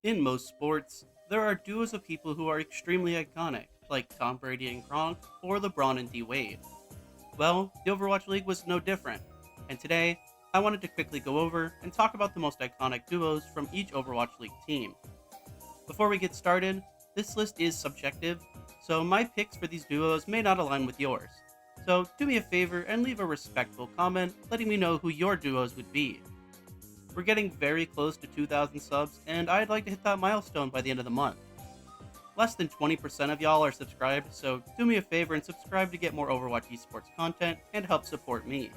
In most sports, there are duos of people who are extremely iconic, like Tom Brady and Gronk or LeBron and D Wade. Well, the Overwatch League was no different, and today I wanted to quickly go over and talk about the most iconic duos from each Overwatch League team. Before we get started, this list is subjective, so my picks for these duos may not align with yours. So do me a favor and leave a respectful comment letting me know who your duos would be. We're getting very close to 2,000 subs, and I'd like to hit that milestone by the end of the month. Less than 20% of y'all are subscribed, so do me a favor and subscribe to get more Overwatch esports content and help support me.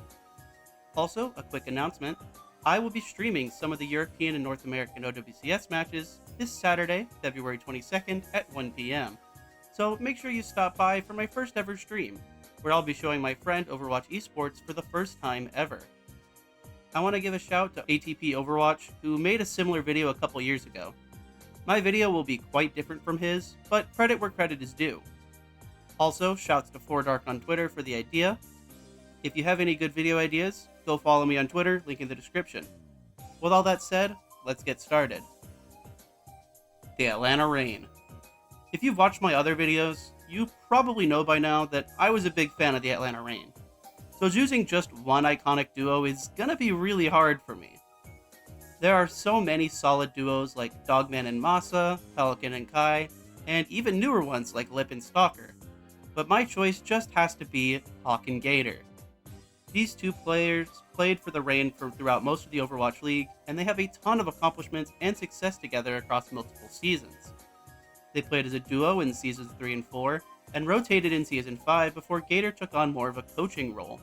Also, a quick announcement, I will be streaming some of the European and North American OWCS matches this Saturday, February 22nd at 1 p.m. So make sure you stop by for my first ever stream, where I'll be showing my friend Overwatch esports for the first time ever. I want to give a shout to ATP Overwatch, who made a similar video a couple years ago. My video will be quite different from his, but credit where credit is due. Also, shouts to 4Dark on Twitter for the idea. If you have any good video ideas, go follow me on Twitter, link in the description. With all that said, let's get started. The Atlanta Reign. If you've watched my other videos, you probably know by now that I was a big fan of the Atlanta Reign. So choosing just one iconic duo is gonna be really hard for me. There are so many solid duos like Dogman and Masa, Pelican and Kai, and even newer ones like Lip and Stalker. But my choice just has to be Hawk and Gator. These two players played for the Reign throughout most of the Overwatch League, and they have a ton of accomplishments and success together across multiple seasons. They played as a duo in seasons 3 and 4, and rotated in season 5 before Gator took on more of a coaching role.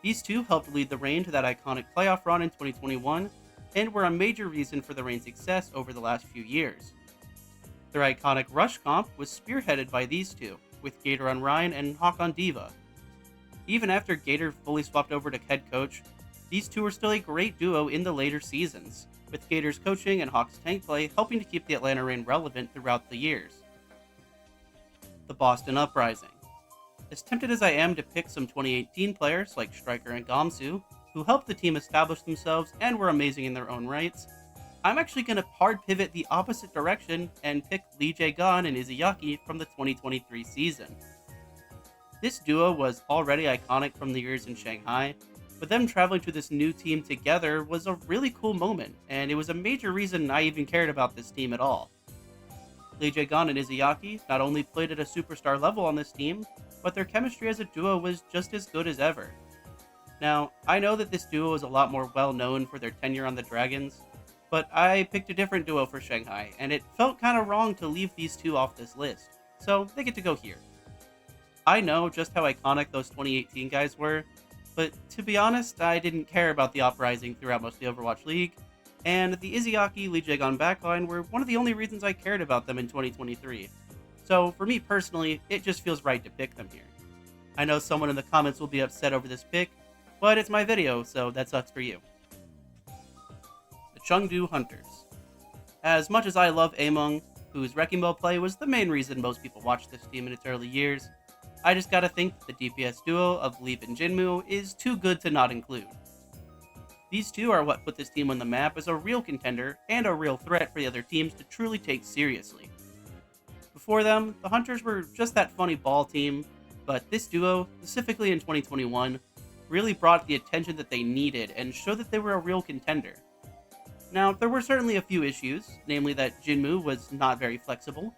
These two helped lead the Reign to that iconic playoff run in 2021, and were a major reason for the Reign's success over the last few years. Their iconic Rush comp was spearheaded by these two, with Gator on Ryan and Hawk on Diva. Even after Gator fully swapped over to head coach, these two were still a great duo in the later seasons, with Gator's coaching and Hawk's tank play helping to keep the Atlanta Reign relevant throughout the years. The Boston Uprising. As tempted as I am to pick some 2018 players like Striker and Gamsu, who helped the team establish themselves and were amazing in their own rights, I'm actually going to hard pivot the opposite direction and pick Lee Jae-gon and Izayaki from the 2023 season. This duo was already iconic from the years in Shanghai, but them traveling to this new team together was a really cool moment, and it was a major reason I even cared about this team at all. Lee Jae-gon and Izayaki not only played at a superstar level on this team, but their chemistry as a duo was just as good as ever. Now, I know that this duo is a lot more well known for their tenure on the Dragons, but I picked a different duo for Shanghai, and it felt kinda wrong to leave these two off this list, so they get to go here. I know just how iconic those 2018 guys were, but to be honest, I didn't care about the Uprising throughout most of the Overwatch League, and the Izayaki Lee Jae-gon backline were one of the only reasons I cared about them in 2023. So for me personally, it just feels right to pick them here. I know someone in the comments will be upset over this pick, but it's my video, so that sucks for you. The Chengdu Hunters. As much as I love Among, whose Wrecking Ball play was the main reason most people watched this team in its early years, I just gotta think that the DPS duo of Leaf and Jinmu is too good to not include. These two are what put this team on the map as a real contender and a real threat for the other teams to truly take seriously. Before them, the Hunters were just that funny ball team, but this duo, specifically in 2021, really brought the attention that they needed and showed that they were a real contender. Now, there were certainly a few issues, namely that Jinmu was not very flexible,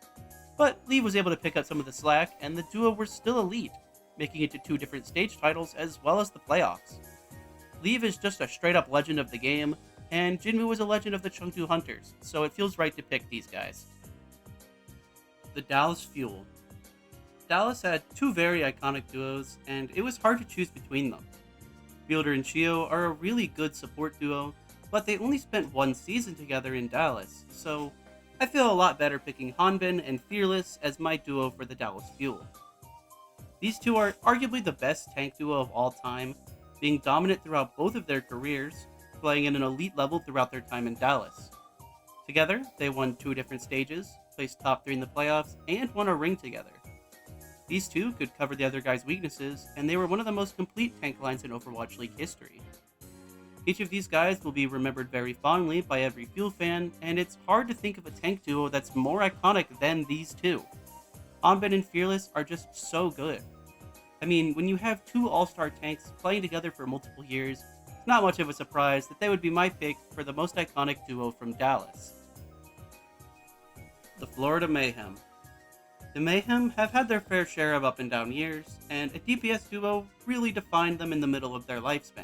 but Lee was able to pick up some of the slack, and the duo were still elite, making it to 2 different stage titles as well as the playoffs. Lee is just a straight-up legend of the game, and Jinmu was a legend of the Chengdu Hunters, so it feels right to pick these guys. The Dallas Fuel. Dallas had 2 very iconic duos, and it was hard to choose between them. Fielder and Chio are a really good support duo, but they only spent 1 season together in Dallas, so I feel a lot better picking Hanbin and Fearless as my duo for the Dallas Fuel. These two are arguably the best tank duo of all time, being dominant throughout both of their careers, playing at an elite level throughout their time in Dallas. Together, they won 2 different stages, placed top 3 in the playoffs, and won a ring together. These two could cover the other guy's weaknesses, and they were one of the most complete tank lines in Overwatch League history. Each of these guys will be remembered very fondly by every Fuel fan, and it's hard to think of a tank duo that's more iconic than these two. Onbet and Fearless are just so good. I mean, when you have two all-star tanks playing together for multiple years, it's not much of a surprise that they would be my pick for the most iconic duo from Dallas. The Florida Mayhem. The Mayhem have had their fair share of up and down years, and a DPS duo really defined them in the middle of their lifespan.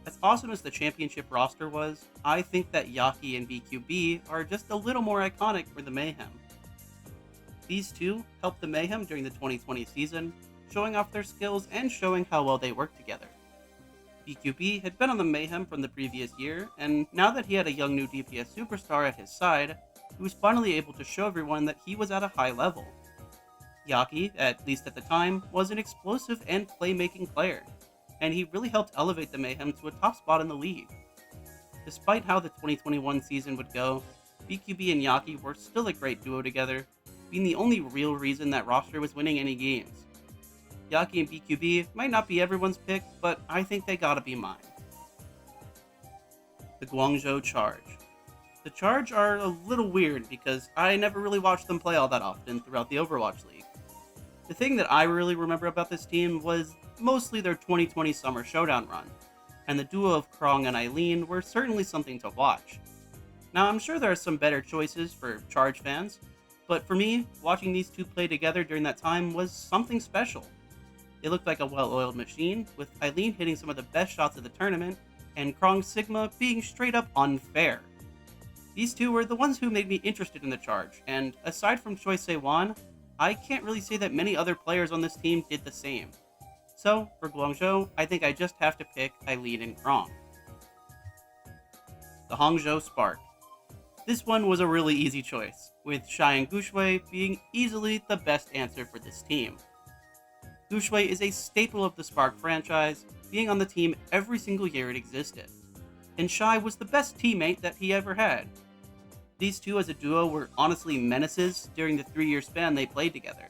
As awesome as the championship roster was, I think that Yaki and BQB are just a little more iconic for the Mayhem. These two helped the Mayhem during the 2020 season, showing off their skills and showing how well they work together. BQB had been on the Mayhem from the previous year, and now that he had a young new DPS superstar at his side, he was finally able to show everyone that he was at a high level. Yaki, at least at the time, was an explosive and playmaking player, and he really helped elevate the Mayhem to a top spot in the league. Despite how the 2021 season would go, BQB and Yaki were still a great duo together, being the only real reason that roster was winning any games. Yaki and BQB might not be everyone's pick, but I think they gotta be mine. The Guangzhou Charge. The Charge are a little weird because I never really watched them play all that often throughout the Overwatch League. The thing that I really remember about this team was mostly their 2020 Summer Showdown run, and the duo of Krong and Eileen were certainly something to watch. Now, I'm sure there are some better choices for Charge fans, but for me, watching these two play together during that time was something special. They looked like a well-oiled machine, with Eileen hitting some of the best shots of the tournament, and Krong's Sigma being straight up unfair. These two were the ones who made me interested in the Charge, and aside from Choi Se-won, I can't really say that many other players on this team did the same. So, for Guangzhou, I think I just have to pick Eileen and Krong. The Hangzhou Spark. This one was a really easy choice, with Shai and Gushui being easily the best answer for this team. Gushui is a staple of the Spark franchise, being on the team every single year it existed. And Shai was the best teammate that he ever had. These two as a duo were honestly menaces during the 3-year span they played together.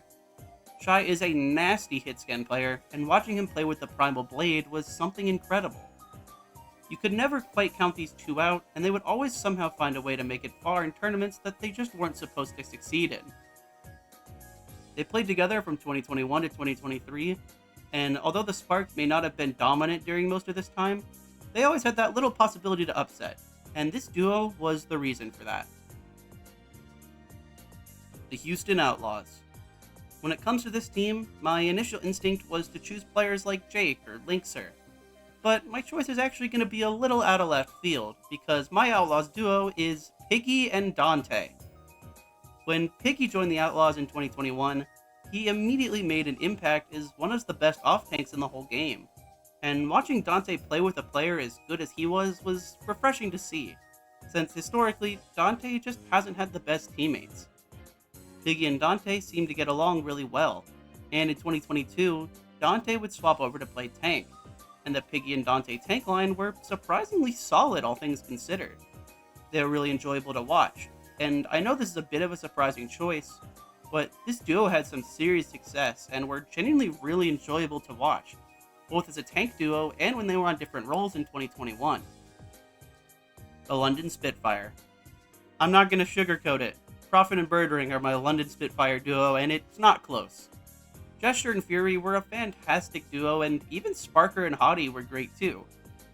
Shai is a nasty hit-scan player, and watching him play with the Primal Blade was something incredible. You could never quite count these two out, and they would always somehow find a way to make it far in tournaments that they just weren't supposed to succeed in. They played together from 2021 to 2023, and although the Spark may not have been dominant during most of this time, they always had that little possibility to upset, and this duo was the reason for that. The Houston Outlaws. When it comes to this team, my initial instinct was to choose players like Jake or Linkser, but my choice is actually going to be a little out of left field, because my Outlaws duo is Piggy and Dante. When Piggy joined the Outlaws in 2021, he immediately made an impact as one of the best off-tanks in the whole game, and watching Dante play with a player as good as he was refreshing to see, since historically, Dante just hasn't had the best teammates. Piggy and Dante seem to get along really well, and in 2022, Dante would swap over to play tank, and the Piggy and Dante tank line were surprisingly solid all things considered. They were really enjoyable to watch, and I know this is a bit of a surprising choice, but this duo had some serious success and were genuinely really enjoyable to watch, both as a tank duo and when they were on different roles in 2021. The London Spitfire. I'm not going to sugarcoat it. Prophet and Birdring are my London Spitfire duo, and it's not close. Gesture and Fury were a fantastic duo, and even Sparker and Hottie were great too,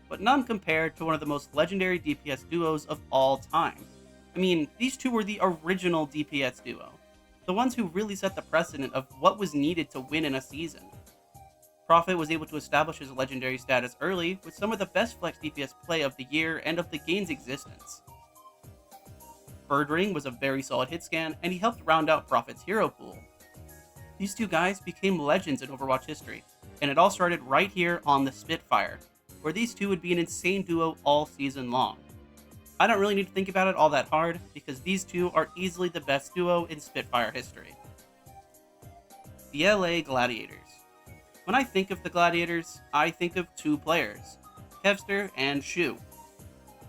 but none compared to one of the most legendary DPS duos of all time. I mean, these two were the original DPS duo, the ones who really set the precedent of what was needed to win in a season. Prophet was able to establish his legendary status early with some of the best flex DPS play of the year and of the game's existence. Birdring was a very solid hit scan, and he helped round out Prophet's hero pool. These two guys became legends in Overwatch history, and it all started right here on the Spitfire, where these two would be an insane duo all season long. I don't really need to think about it all that hard, because these two are easily the best duo in Spitfire history. The LA Gladiators. When I think of the Gladiators, I think of two players, Kevster and Shu.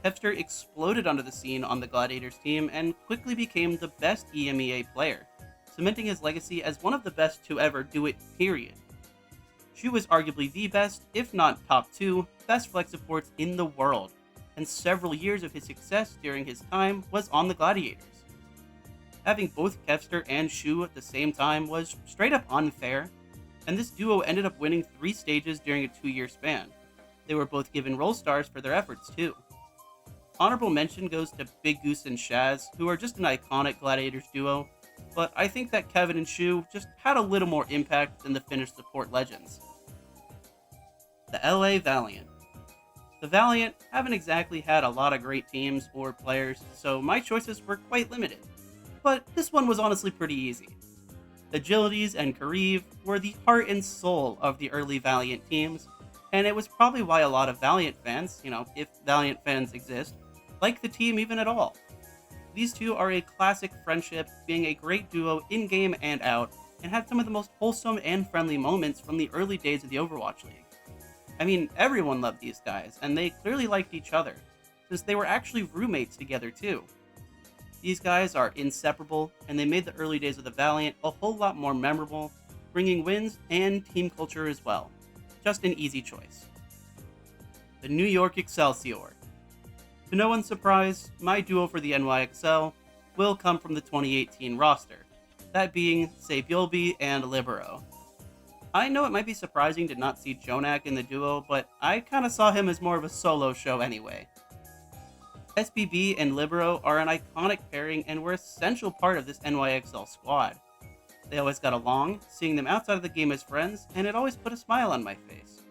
Kevster exploded onto the scene on the Gladiators team and quickly became the best EMEA player, cementing his legacy as one of the best to ever do it, period. Shu is arguably the best, if not top 2, best flex supports in the world, and several years of his success during his time was on the Gladiators. Having both Kevster and Shu at the same time was straight up unfair, and this duo ended up winning 3 stages during a 2-year span. They were both given role stars for their efforts too. Honorable mention goes to Big Goose and Shaz, who are just an iconic Gladiators duo, but I think that Kevin and Shu just had a little more impact than the Finnish support legends. The LA Valiant. The Valiant haven't exactly had a lot of great teams or players, so my choices were quite limited. But this one was honestly pretty easy. Agilities and Kariv were the heart and soul of the early Valiant teams, and it was probably why a lot of Valiant fans, if Valiant fans exist, like the team even at all. These two are a classic friendship, being a great duo in-game and out, and had some of the most wholesome and friendly moments from the early days of the Overwatch League. I mean, everyone loved these guys, and they clearly liked each other, since they were actually roommates together too. These guys are inseparable, and they made the early days of the Valiant a whole lot more memorable, bringing wins and team culture as well. Just an easy choice. The New York Excelsior. To no one's surprise, my duo for the NYXL will come from the 2018 roster, that being Saebyeolbi and Libero. I know it might be surprising to not see Jonak in the duo, but I kinda saw him as more of a solo show anyway. SBB and Libero are an iconic pairing and were an essential part of this NYXL squad. They always got along, seeing them outside of the game as friends, and it always put a smile on my face.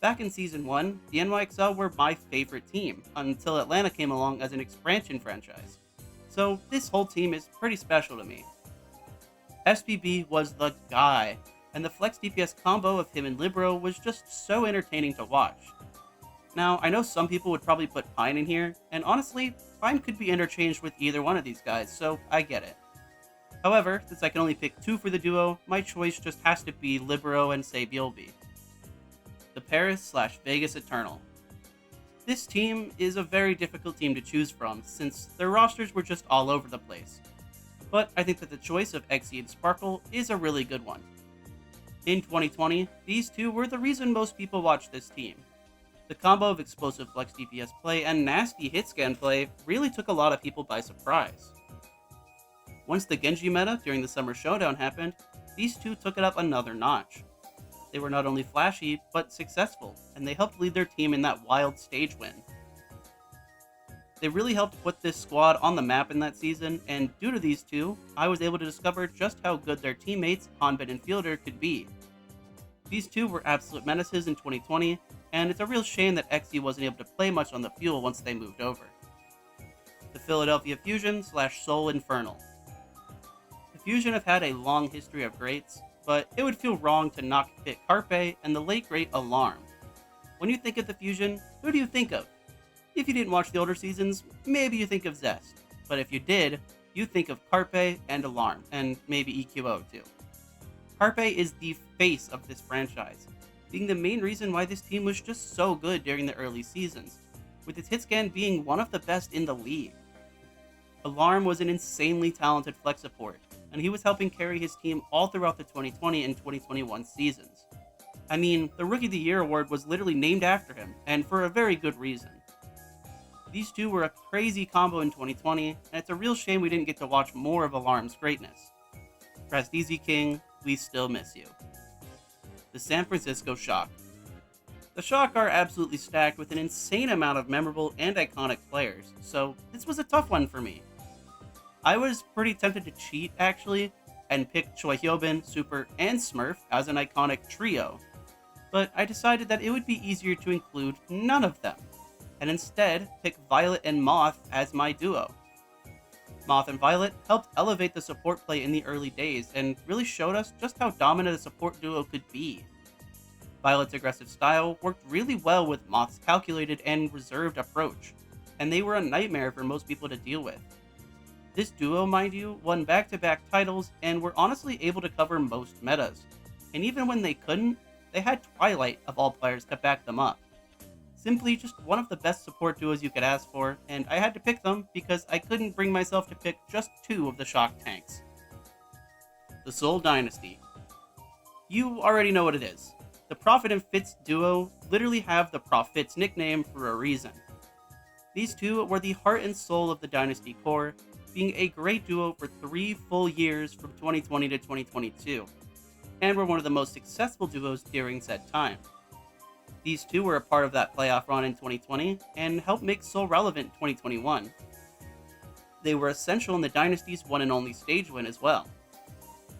Back in Season 1, the NYXL were my favorite team, until Atlanta came along as an expansion franchise. So this whole team is pretty special to me. SBB was the guy, and the flex DPS combo of him and Libero was just so entertaining to watch. Now, I know some people would probably put Pine in here, and honestly, Pine could be interchanged with either one of these guys, so I get it. However, since I can only pick 2 for the duo, my choice just has to be Libero and Saebyeolbi. The Paris/Vegas Eternal. This team is a very difficult team to choose from, since their rosters were just all over the place. But I think that the choice of Xe and Sparkle is a really good one. In 2020, these two were the reason most people watched this team. The combo of explosive flex DPS play and nasty hit scan play really took a lot of people by surprise. Once the Genji meta during the Summer Showdown happened, these two took it up another notch. They were not only flashy, but successful, and they helped lead their team in that wild stage win. They really helped put this squad on the map in that season, and due to these two, I was able to discover just how good their teammates, Hanbin and Fielder, could be. These two were absolute menaces in 2020, and it's a real shame that Xe wasn't able to play much on the Fuel once they moved over. The Philadelphia Fusion/Seoul Infernal. The Fusion have had a long history of greats, but it would feel wrong to not pick Carpe and the late great Alarm. When you think of the Fusion, who do you think of? If you didn't watch the older seasons, maybe you think of Zest, but if you did, you think of Carpe and Alarm, and maybe EQO too. Carpe is the face of this franchise, being the main reason why this team was just so good during the early seasons, with its hit scan being one of the best in the league. Alarm was an insanely talented flex support, and he was helping carry his team all throughout the 2020 and 2021 seasons. I mean, the Rookie of the Year award was literally named after him, and for a very good reason. These two were a crazy combo in 2020, and it's a real shame we didn't get to watch more of Alarm's greatness. Rest easy, King, we still miss you. The San Francisco Shock. The Shock are absolutely stacked with an insane amount of memorable and iconic players, so this was a tough one for me. I was pretty tempted to cheat, actually, and pick Choi Hyobin, Super, and Smurf as an iconic trio, but I decided that it would be easier to include none of them, and instead pick Violet and Moth as my duo. Moth and Violet helped elevate the support play in the early days and really showed us just how dominant a support duo could be. Violet's aggressive style worked really well with Moth's calculated and reserved approach, and they were a nightmare for most people to deal with. This duo, mind you, won back-to-back titles and were honestly able to cover most metas, and even when they couldn't, they had Twilight of all players to back them up. Simply just one of the best support duos you could ask for, and I had to pick them because I couldn't bring myself to pick just 2 of the Shock tanks. The Seoul Dynasty. You already know what it is. The Prophet and Fitz duo literally have the Prophet's nickname for a reason. These two were the heart and soul of the Dynasty core, being a great duo for 3 full years from 2020 to 2022, and were one of the most successful duos during said time. These two were a part of that playoff run in 2020 and helped make Seoul relevant in 2021. They were essential in the Dynasty's one and only stage win as well.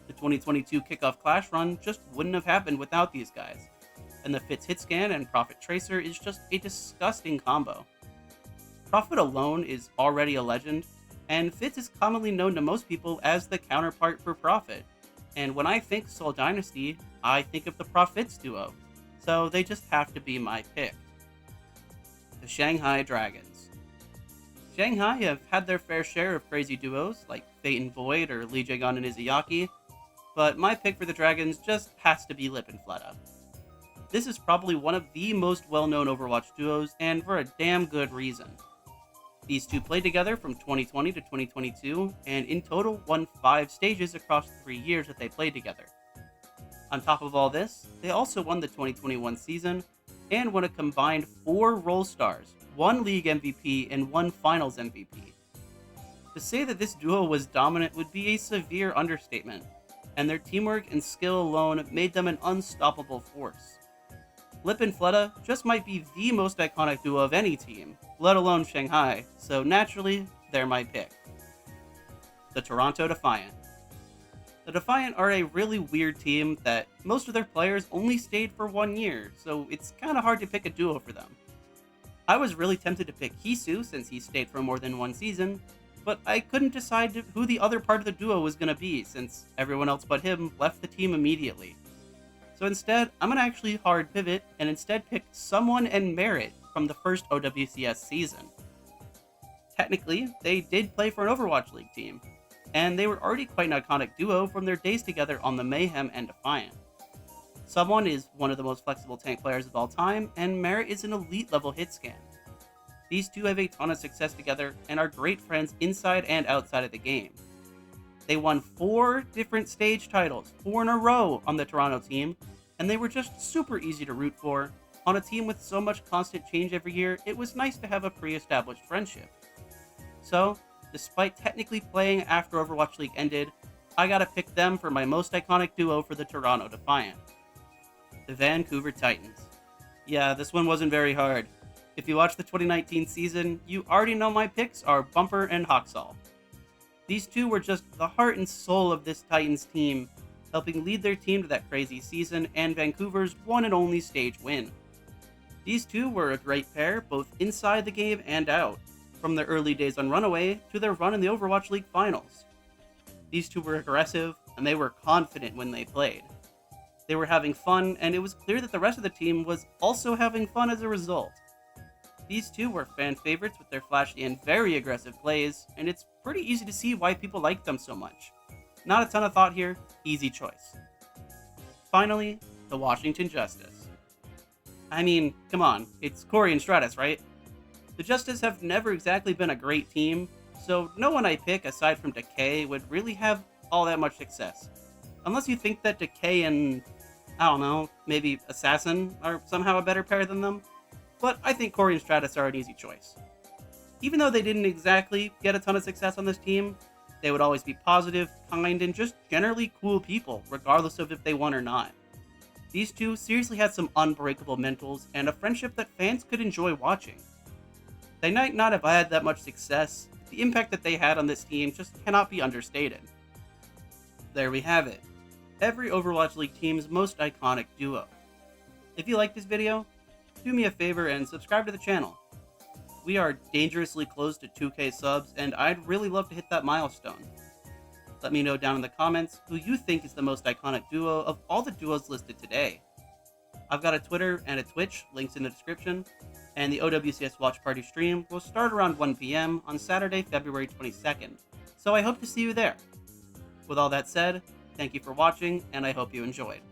The 2022 kickoff clash run just wouldn't have happened without these guys, and the Fitz Hitscan and Prophet Tracer is just a disgusting combo. Prophet alone is already a legend, and Fitz is commonly known to most people as the counterpart for Prophet, and when I think Seoul Dynasty, I think of the Prophets duo, so they just have to be my pick. The Shanghai Dragons. Shanghai have had their fair share of crazy duos, like Fate and Void or Lee Jae-gun and Izayaki, but my pick for the Dragons just has to be Lip and Fleta. This is probably one of the most well-known Overwatch duos, and for a damn good reason. These two played together from 2020 to 2022, and in total won 5 stages across the 3 years that they played together. On top of all this, they also won the 2021 season, and won a combined 4 Role Stars, 1 League MVP, and 1 Finals MVP. To say that this duo was dominant would be a severe understatement, and their teamwork and skill alone made them an unstoppable force. Lip and Fleta just might be the most iconic duo of any team, let alone Shanghai, so naturally, they're my pick. The Toronto Defiant. The Defiant are a really weird team that most of their players only stayed for 1 year, so it's kinda hard to pick a duo for them. I was really tempted to pick Hisu since he stayed for more than 1 season, but I couldn't decide who the other part of the duo was going to be since everyone else but him left the team immediately. So instead, I'm going to actually hard pivot and instead pick Someone and Merit from the first OWCS season. Technically, they did play for an Overwatch League team, and they were already quite an iconic duo from their days together on the Mayhem and Defiant. Someone is one of the most flexible tank players of all time, and Merit is an elite level hit scan. These two have a ton of success together and are great friends inside and outside of the game. They won 4 different stage titles, 4 in a row on the Toronto team, and they were just super easy to root for. On a team with so much constant change every year, it was nice to have a pre-established friendship. So, despite technically playing after Overwatch League ended, I gotta pick them for my most iconic duo for the Toronto Defiant. The Vancouver Titans. Yeah, this one wasn't very hard. If you watched the 2019 season, you already know my picks are Bumper and Hawksall. These two were just the heart and soul of this Titans team, helping lead their team to that crazy season and Vancouver's one and only stage win. These two were a great pair, both inside the game and out, from their early days on Runaway to their run in the Overwatch League finals. These two were aggressive, and they were confident when they played. They were having fun, and it was clear that the rest of the team was also having fun as a result. These two were fan favorites with their flashy and very aggressive plays, and it's pretty easy to see why people like them so much. Not a ton of thought here, easy choice. Finally, the Washington Justice. I mean, come on, it's Corey and Stratus, right? The Justice have never exactly been a great team, so no one I pick aside from Decay would really have all that much success. Unless you think that Decay and, I don't know, maybe Assassin are somehow a better pair than them. But I think Corey and Stratus are an easy choice. Even though they didn't exactly get a ton of success on this team, they would always be positive, kind, and just generally cool people, regardless of if they won or not. These two seriously had some unbreakable mentals and a friendship that fans could enjoy watching. They might not have had that much success, but the impact that they had on this team just cannot be understated. There we have it. Every Overwatch League team's most iconic duo. If you like this video, do me a favor and subscribe to the channel. We are dangerously close to 2K subs, and I'd really love to hit that milestone. Let me know down in the comments who you think is the most iconic duo of all the duos listed today. I've got a Twitter and a Twitch, links in the description, and the OWCS Watch Party stream will start around 1 PM on Saturday, February 22nd, so I hope to see you there. With all that said, thank you for watching, and I hope you enjoyed.